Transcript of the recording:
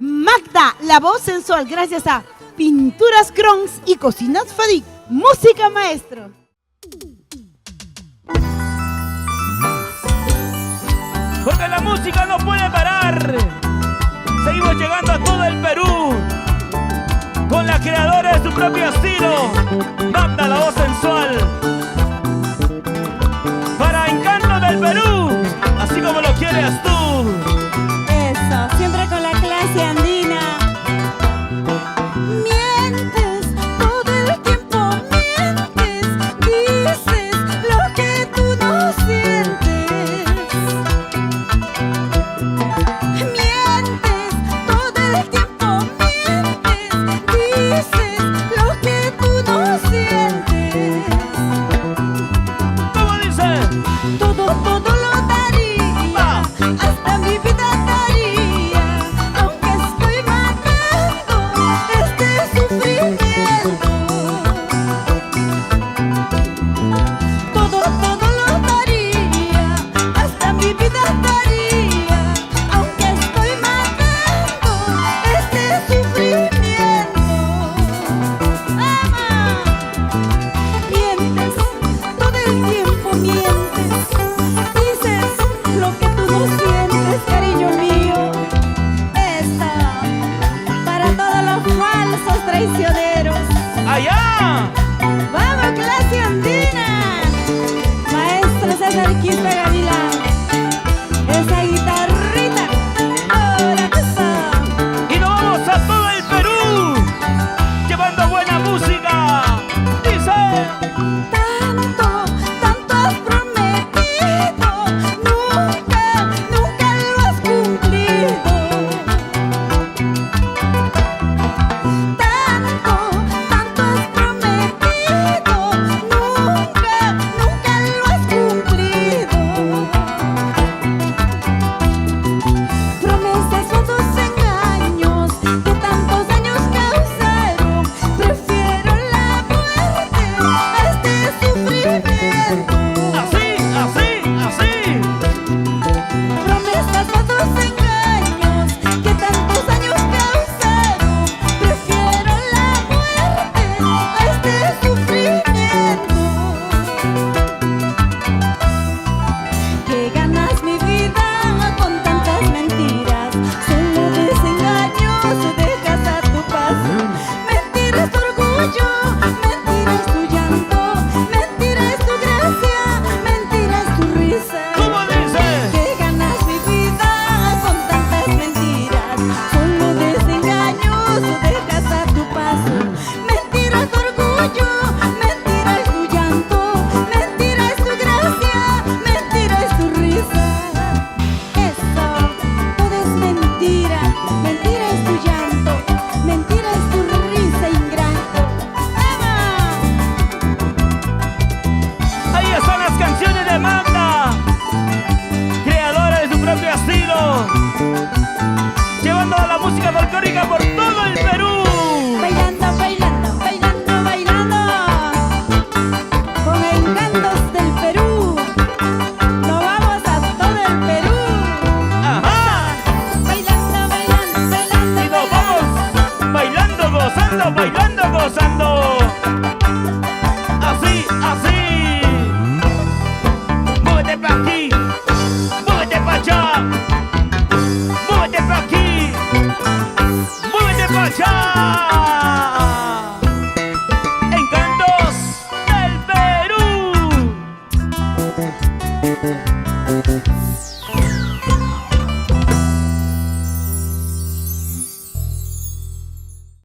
Magda, la voz sensual, gracias a Pinturas Crons y Cocinas Fadik. Música, maestro. Porque la música no puede parar. Seguimos llegando a todo el Perú con la creadora de su propio estilo, Magda, la voz sensual, para encanto del Perú, así como lo quieres tú. Eso, siempre con la clase andina. Mientes, todo el tiempo mientes, dices lo que tú no sientes. Mientes, todo el tiempo mientes, dices lo que tú no sientes. ¿Cómo dice? Todo lo daría, hasta mi vida daría, aunque estoy matando este sufrimiento. Todo lo daría, hasta mi vida daría, aunque estoy matando este sufrimiento. ¡Ama! Mientes, todo el tiempo mientes, dices lo que tú no sientes, cariño mío. Esta, para todos los falsos traicioneros. ¡Allá! ¡Vamos, clase andina! Maestro César Quispe Gavilán, esa guitarrita, ahora que está. Y nos vamos a todo el Perú, llevando buena música. Dice: Tanto has prometido, nunca lo has cumplido. Tanto has prometido, nunca lo has cumplido. Promesas son tus engaños que tantos daños causaron. Prefiero la muerte a este sufrimiento. así. Promesas son tus engaños que tantos daños causaron. Prefiero la muerte a este sufrimiento. Que ganas mi vida con tantas mentiras, solo desengaños dejas a tu paso. Mentira es tu orgullo, mentira es tu llanto, mentira es tu gracia, mentira es tu risa. ¿Cómo dice? Que ganas mi vida con tantas mentiras, solo desengaños dejas a tu paso. Mentira es tu orgullo, mentira es tu llanto, mentira es tu gracia, mentira es tu risa. Eso, todo es mentira, mentira es tu llanto, mentira es tu risa, ingrato. ¡Ama! Ahí están las canciones de Magda, creadora de su propio estilo, llevando la música folclórica por todo el Perú. Bailando, bailando, bailando, bailando, con encantos del Perú, nos vamos a todo el Perú. Ajá. Bailando, bailando, bailando, Y nos vamos bailando, gozando. Así. Muévete pa' aquí, muévete pa' allá, muévete pa' aquí, muévete pa' allá.